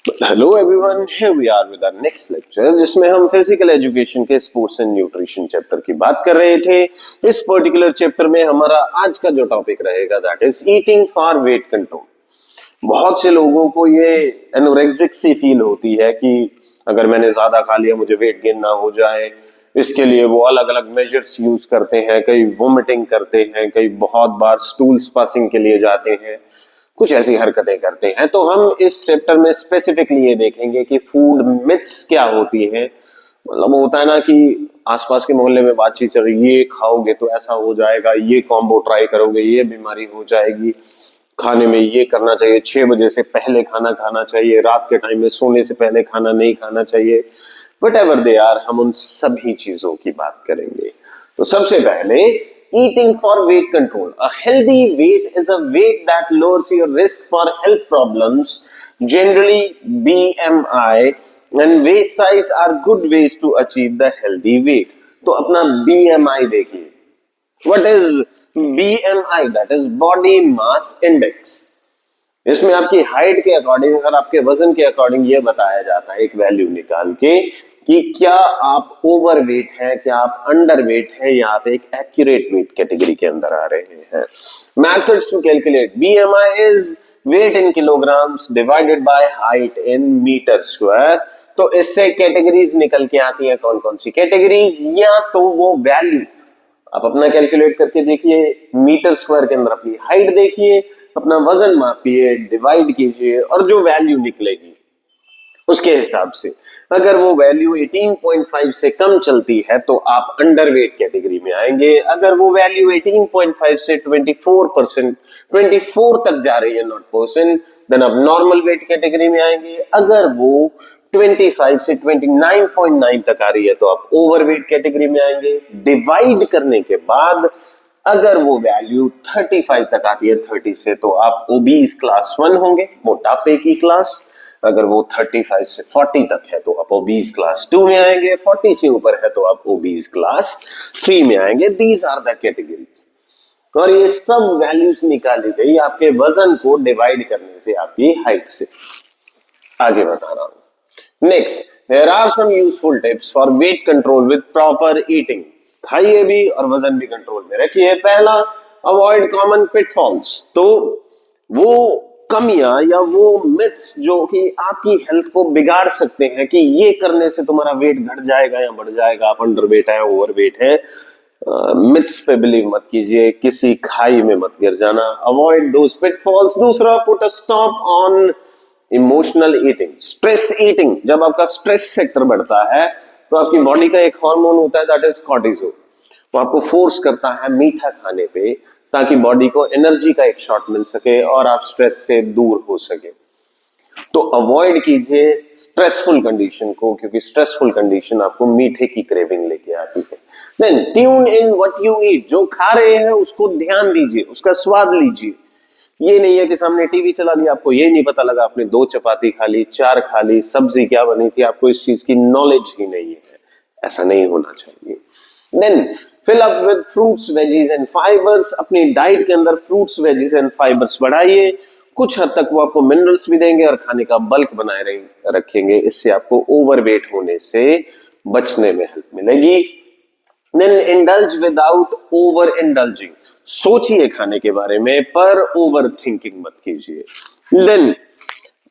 Hello everyone, here we are with our next lecture जिसमें हम physical education के sports and nutrition chapter की बात कर रहे थे। इस पर्टिकुलर चैप्टर में हमारा आज का जो टॉपिक रहेगा that is eating for weight control. बहुत से लोगों को ये एनोरेक्सिक सी फील होती है कि अगर मैंने ज्यादा खा लिया मुझे वेट गेन ना हो जाए। इसके लिए वो अलग अलग मेजर्स यूज करते हैं, कई वोमिटिंग करते हैं, कई बहुत बार स्टूल्स पासिंग के लिए जाते हैं, कुछ ऐसी हरकतें करते हैं। तो हम इस चैप्टर में स्पेसिफिकली ये देखेंगे कि फूड मिथ्स क्या होती है। मतलब होता है ना कि आसपास के मोहल्ले में बातचीत चल रही, ये खाओगे तो ऐसा हो जाएगा, ये कॉम्बो ट्राई करोगे ये बीमारी हो जाएगी, खाने में ये करना चाहिए, 6 बजे से पहले खाना खाना चाहिए, रात के टाइम में सोने से पहले खाना नहीं खाना चाहिए। वट एवर दे आर, हम उन सभी चीजों की बात करेंगे। तो सबसे पहले eating for weight control. A healthy weight is a weight that lowers your risk for health problems, generally BMI, and waist size are good ways to achieve the healthy weight. तो अपना BMI देखिए। What is BMI? That is body mass index. इसमें आपकी height के according और आपके वजन के अकॉर्डिंग ये बताया जाता है एक वैल्यू निकाल के कि क्या आप ओवर वेट है, क्या आप अंडर वेट है, या आप एक एक्यूरेट वेट कैटेगरी के अंदर आ रहे हैं। Methods to calculate BMI is weight in kilograms divided by height in metre square. तो इससे कैटेगरीज निकल के आती है। कौन कौन सी कैटेगरीज? या तो वो वैल्यू आप अपना कैलकुलेट करके देखिए, मीटर स्क्वायर के अंदर अपनी हाइट देखिए, अपना वजन मापिए, डिवाइड कीजिए और जो वैल्यू निकलेगी उसके हिसाब से अगर वो वैल्यू 18.5 से कम चलती है तो आप अंडरवेट कैटेगरी में आएंगे। अगर वो वैल्यू 18.5 से 24 तक जा रही है, नॉट परसेंट, देन आप नॉर्मल वेट कैटेगरी में आएंगे। अगर वो 25 से 29.9 तक आ रही है तो आप ओवरवेट कैटेगरी में आएंगे। डिवाइड करने के बाद अगर वो वैल्यू 35 तक आती है 30 से, तो आप ओबीज क्लास 1 होंगे, मोटापे की क्लास। अगर वो 35 से 40 तक है तो आप ओबीज क्लास 2 में आएंगे, 40 से ऊपर है तो आप ओबीज क्लास 3 में आएंगे। These are the categories. और ये सब वैल्यूज निकाली गई आपके वजन को डिवाइड करने से, आपकी हाइट से। आगे बता रहा हूं। Next, there are some useful tips for weight control with proper eating. खाइए भी और वजन भी कंट्रोल में रखिए। पहला, अवॉइड कॉमन पिटफॉल्स। तो वो कमियां या वो मिथ्स जो कि आपकी हेल्थ को बिगाड़ सकते हैं कि ये करने से तुम्हारा वेट घट जाएगा या बढ़ जाएगा, आप अंडर वेट है, ओवर वेट है, मिथ्स पे बिलीव मत कीजिए, किसी खाई में मत गिर जाना। Avoid those pitfalls. दूसरा, put a stop on emotional eating, stress eating. जब आपका स्ट्रेस फैक्टर बढ़ता है तो आपकी बॉडी का एक हार्मोन होता है दैट इज कॉर्टिसोल, वो आपको फोर्स करता है मीठा खाने पे ताकि बॉडी को एनर्जी का एक शॉट मिल सके और आप स्ट्रेस से दूर हो सके। तो अवॉइड कीजिए स्ट्रेसफुल कंडीशन को, क्योंकि स्ट्रेसफुल कंडीशन आपको मीठे की क्रेविंग लेके आती है। Then tune in what you eat. जो खा रहे हैं उसको ध्यान दीजिए, उसका स्वाद लीजिए। ये नहीं है कि सामने टीवी चला लिया, आपको ये नहीं पता लगा, आपने 2 चपाती खा ली, 4 खा ली, सब्जी क्या बनी थी, आपको इस चीज की नॉलेज ही नहीं है। ऐसा नहीं होना चाहिए। Then fill up with fruits, veggies and fibres. अपनी डाइट के अंदर फ्रूट्स, वेजीज एंड फाइबर्स बढ़ाइए। कुछ हद तक वो आपको मिनरल्स भी देंगे और खाने का बल्क बनाए रखेंगे। इससे आपको ओवरवेट होने से बचने में हेल्प मिलेगी। Then indulge without overindulging. सोचिए खाने के बारे में पर ओवर थिंकिंग मत कीजिए। Then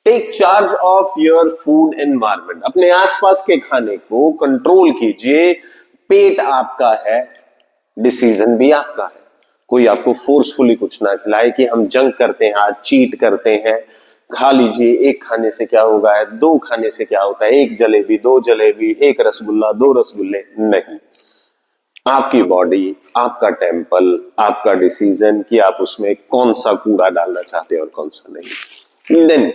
take charge of your food environment. अपने आसपास के खाने को कंट्रोल कीजिए। पेट आपका है, डिसीजन भी आपका है। कोई आपको फोर्सफुली कुछ ना खिलाए कि हम जंक करते हैं, आज चीट करते हैं, खा लीजिए, एक खाने से क्या होगा है, 2 खाने से क्या होता है, 1 जलेबी, 2 जलेबी, 1 रसगुल्ला, 2 रसगुल्ले, नहीं। आपकी बॉडी, आपका टेम्पल, आपका डिसीजन कि आप उसमें कौन सा कूड़ा डालना चाहते हैं और कौन सा नहीं। Then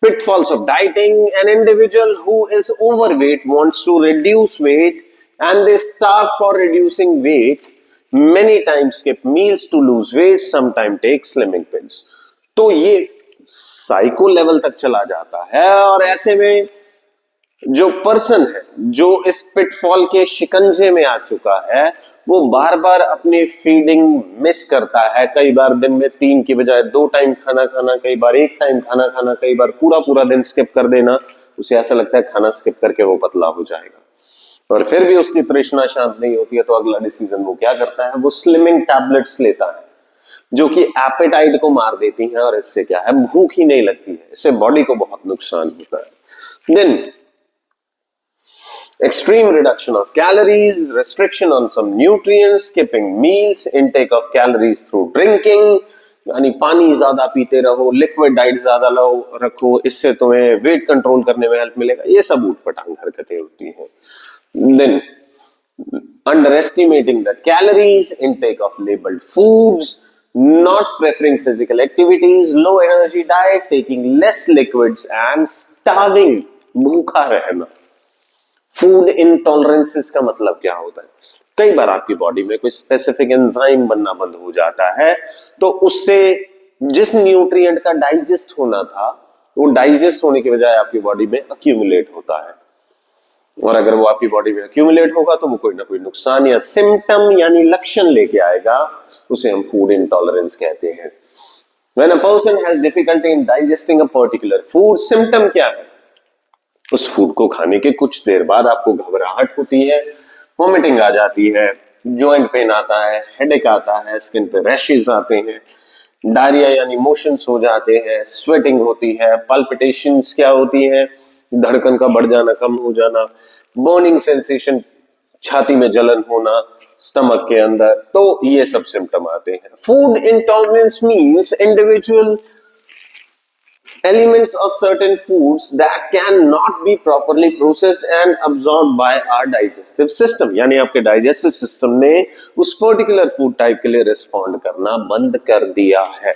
pitfalls of dieting. An individual who is overweight wants to reduce weight and they starve for reducing weight, many times skip meals to lose weight, sometimes take slimming pills. तो ये साइको लेवल तक चला जाता है और ऐसे में जो पर्सन है जो इस पिटफॉल के शिकंजे में आ चुका है, वो बार बार अपनी फीडिंग मिस करता है। कई बार दिन में 3 की बजाय 2 टाइम खाना खाना, कई बार 1 टाइम खाना खाना, कई बार पूरा पूरा दिन स्किप कर देना। उसे ऐसा लगता है खाना स्किप करके वो पतला हो जाएगा, और फिर भी उसकी तृष्णा शांत नहीं होती है। तो अगला डिसीजन वो क्या करता है, वो स्लिमिंग टैबलेट्स लेता है, जो कि एपेटाइट को मार देती हैं, और इससे क्या है, भूख ही नहीं लगती है, इससे बॉडी को बहुत नुकसान होता है। Then extreme reduction of calories, restriction on some nutrients, skipping meals, intake of calories through drinking, यानी पानी ज्यादा पीते रहो, लिक्विड डाइट ज्यादा लो रखो, इससे तुम्हें वेट कंट्रोल करने में हेल्प मिलेगा। ये सब ऊटपटांग हरकतें होती हैं। Then underestimating the calories, intake of labeled foods, not preferring physical activities, low energy diet, taking less liquids and starving, भूखा रहना। फूड इंटॉलरेंसेस का मतलब क्या होता है, कई बार आपकी बॉडी में कोई स्पेसिफिक एंजाइम बनना बंद हो जाता है, तो उससे जिस न्यूट्रिएंट का डाइजेस्ट होना था, वो डाइजेस्ट होने की बजाय आपकी बॉडी में अक्यूमुलेट होता है, और अगर वो आपकी बॉडी में अक्यूमुलेट होगा तो वो कोई ना कोई नुकसान या सिम्टम यानी लक्षण लेके आएगा, उसे हम फूड इंटॉलरेंस कहते हैं। When a person has difficulty in digesting a particular food, symptom क्या है, उस फूड को खाने के कुछ देर बाद आपको घबराहट होती है, वॉमिटिंग आ जाती है, जॉइंट पेन आता है, हेडेक आता है, स्किन पे रैशेस आते हैं, डायरिया यानी मोशंस हो जाते हैं, स्वेटिंग होती है, पल्पिटेशंस क्या होती है, धड़कन का बढ़ जाना, कम हो जाना, बर्निंग सेंसेशन, छाती में जलन होना, स्टमक के अंदर, तो ये सब सिम्टम आते हैं। Food intolerance means individual elements of certain foods that cannot be properly processed and absorbed by our digestive system, यानी आपके digestive system ने उस particular food type के लिए respond करना बंद कर दिया है।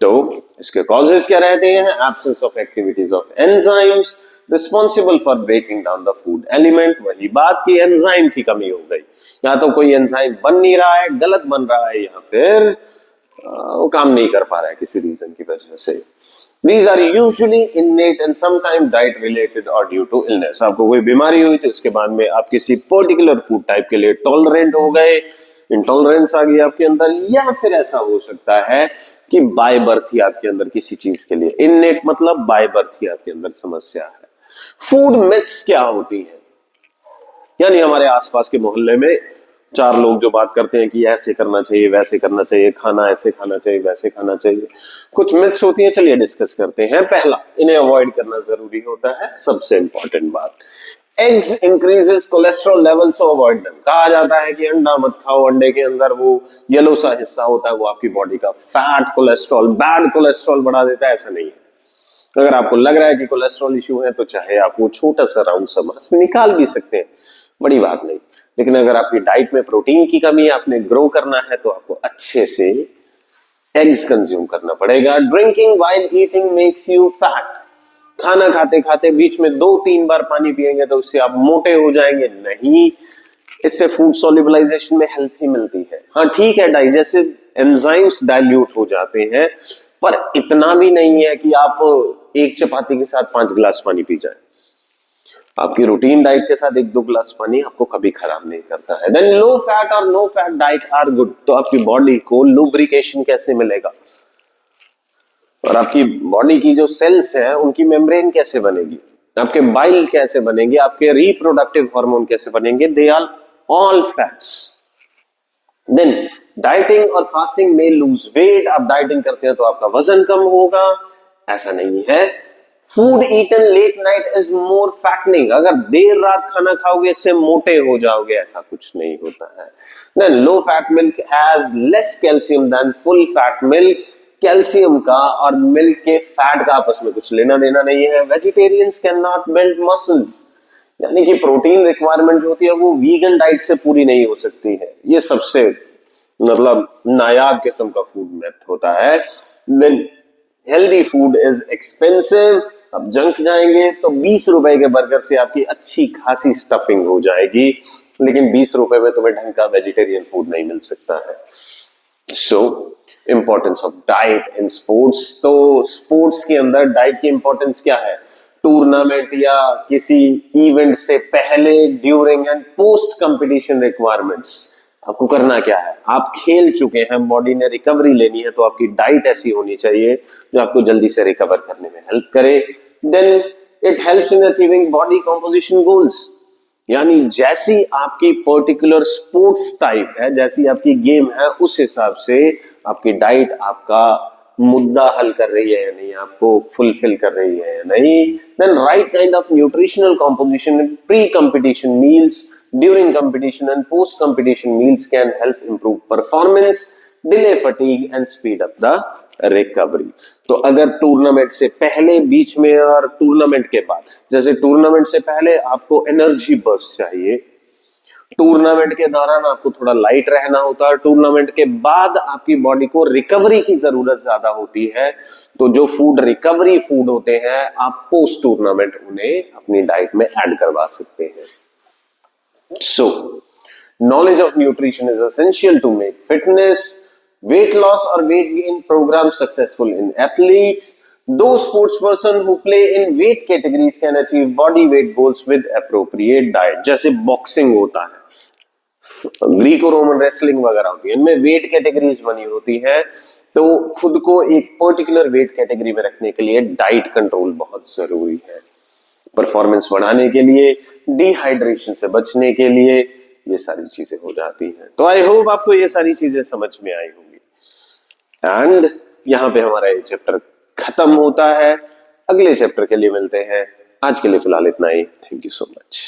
तो इसके causes क्या रहते हैं, absence of activities of enzymes responsible for breaking down the food element, वही बात की एंजाइम की कमी हो गई, या तो कोई एंजाइम बन नहीं रहा है, गलत बन रहा है, या फिर वो काम नहीं कर पा रहा है किसी रीजन की वजह से। These are usually innate and sometimes diet related or due to illness। आपको कोई बीमारी हुई थी, उसके बाद में आप किसी पर्टिकुलर फूड टाइप के लिए टॉलरेंट हो गए, इंटॉलरेंस आ गई आपके अंदर, या फिर ऐसा हो सकता है कि बाय बर्थ ही आपके अंदर किसी चीज के लिए, इननेट मतलब बाय बर्थ ही आपके अंदर समस्या है। फूड मिथ्स क्या होती है, यानी हमारे आसपास के मोहल्ले में 4 लोग जो बात करते हैं कि ऐसे करना चाहिए, वैसे करना चाहिए, खाना ऐसे खाना चाहिए, वैसे खाना चाहिए, कुछ मिथ्स होती है, चलिए डिस्कस करते हैं। पहला, इन्हें अवॉइड करना जरूरी होता है, सबसे इंपॉर्टेंट बात। एग्स इंक्रीजेस कोलेस्ट्रॉल लेवल, सो अवॉइड देम। कहा जाता है कि अंडा मत खाओ, अंडे के अंदर वो येलो सा हिस्सा होता है, वो आपकी बॉडी का फैट कोलेस्ट्रॉल, बैड कोलेस्ट्रॉल बढ़ा देता है, ऐसा नहीं है। अगर आपको लग रहा है कि कोलेस्ट्रॉल इश्यू है, तो चाहे आप वो छोटा सा राउंड सा मास निकाल भी सकते हैं, बड़ी बात नहीं। लेकिन अगर आपकी डाइट में प्रोटीन की कमी है, आपने ग्रो करना है, तो आपको अच्छे से एग्स कंज्यूम करना पड़ेगा। Drinking while eating makes you fat. खाना खाते खाते बीच में 2-3 बार पानी पिएंगे तो उससे आप मोटे हो जाएंगे नहीं, इससे फूड सोल्यूबलाइजेशन में हेल्प ही मिलती है। हाँ ठीक है, डाइजेस्टिव एंजाइम्स डाइल्यूट हो जाते हैं, पर इतना भी नहीं है कि आप एक चपाती के साथ 5 गिलास पानी पी जाए। आपकी रूटीन डाइट के साथ 1-2 गिलास पानी आपको कभी खराब नहीं करता है। देन लो फैट और no fat diet are good. तो आपकी बॉडी को लुब्रिकेशन कैसे मिलेगा, और आपकी बॉडी की जो सेल्स हैं उनकी मेम्ब्रेन कैसे बनेगी, आपके बाइल कैसे बनेंगे, आपके रिप्रोडक्टिव हार्मोन कैसे बनेंगे, they are all fats. Then dieting और फास्टिंग में लूज वेट। आप डाइटिंग करते हैं तो आपका वजन कम होगा, ऐसा नहीं है। Food eaten late night is more fattening. अगर देर रात खाना खाओगे इससे मोटे हो जाओगे, ऐसा कुछ नहीं होता है। Then low fat milk has less calcium than full fat milk. Calcium का और मिल्क के फैट का आपस में कुछ लेना देना नहीं है। Vegetarians can not build muscles, यानी कि प्रोटीन रिक्वायरमेंट जो होती है वो वीगन डाइट से पूरी नहीं हो सकती है। ये सबसे मतलब नायाब किस्म का फूड मैथ होता है। Then healthy food is expensive. अब जंक जाएंगे तो 20 रुपए के बर्गर से आपकी अच्छी खासी स्टफिंग हो जाएगी, लेकिन 20 रुपए में तुम्हें ढंग का वेजिटेरियन फूड नहीं मिल सकता है। So importance of diet in sports. तो स्पोर्ट्स के अंदर डाइट की इंपॉर्टेंस क्या है, टूर्नामेंट या किसी इवेंट से पहले, during and post competition requirements. आपको करना क्या है, आप खेल चुके हैं, बॉडी ने रिकवरी लेनी है, तो आपकी डाइट ऐसी होनी चाहिए जो आपको जल्दी से रिकवर करने में हेल्प करे। Then it helps in achieving body composition goals, यानी जैसी आपकी पर्टिकुलर स्पोर्ट्स टाइप है, जैसी आपकी गेम है, उस हिसाब से आपकी डाइट आपका मुद्दा हल कर रही है या नहीं, आपको फुलफिल कर रही है या नहीं। Then right kind of nutritional composition pre competition meals, during competition and post competition meals can help improve performance, delay fatigue and speed up the recovery. तो अगर टूर्नामेंट से पहले, बीच में और टूर्नामेंट के बाद, जैसे टूर्नामेंट से पहले आपको एनर्जी बर्स्ट चाहिए, टूर्नामेंट के दौरान आपको थोड़ा लाइट रहना होता है, टूर्नामेंट के बाद आपकी बॉडी को रिकवरी की जरूरत ज्यादा होती है, तो जो फूड रिकवरी फूड होते हैं आप पोस्ट टूर्नामेंट उन्हें अपनी डाइट में ऐड करवा सकते हैं। So knowledge of nutrition is essential to make fitness, weight loss or weight gain program successful in athletes. Those sports person who play in weight categories can achieve body weight goals with appropriate diet. जैसे boxing होता है, Greco Roman wrestling वगैरह होती है, इनमें weight categories बनी होती है, तो खुद को एक पर्टिकुलर वेट कैटेगरी में रखने के लिए डाइट कंट्रोल बहुत जरूरी है। परफॉर्मेंस बढ़ाने के लिए, डिहाइड्रेशन से बचने के लिए, ये सारी चीजें हो जाती हैं। तो आई होप आपको ये सारी चीजें समझ में आई होंगी। एंड यहां पे हमारा ये चैप्टर खत्म होता है, अगले चैप्टर के लिए मिलते हैं। आज के लिए फिलहाल इतना ही। Thank you so much.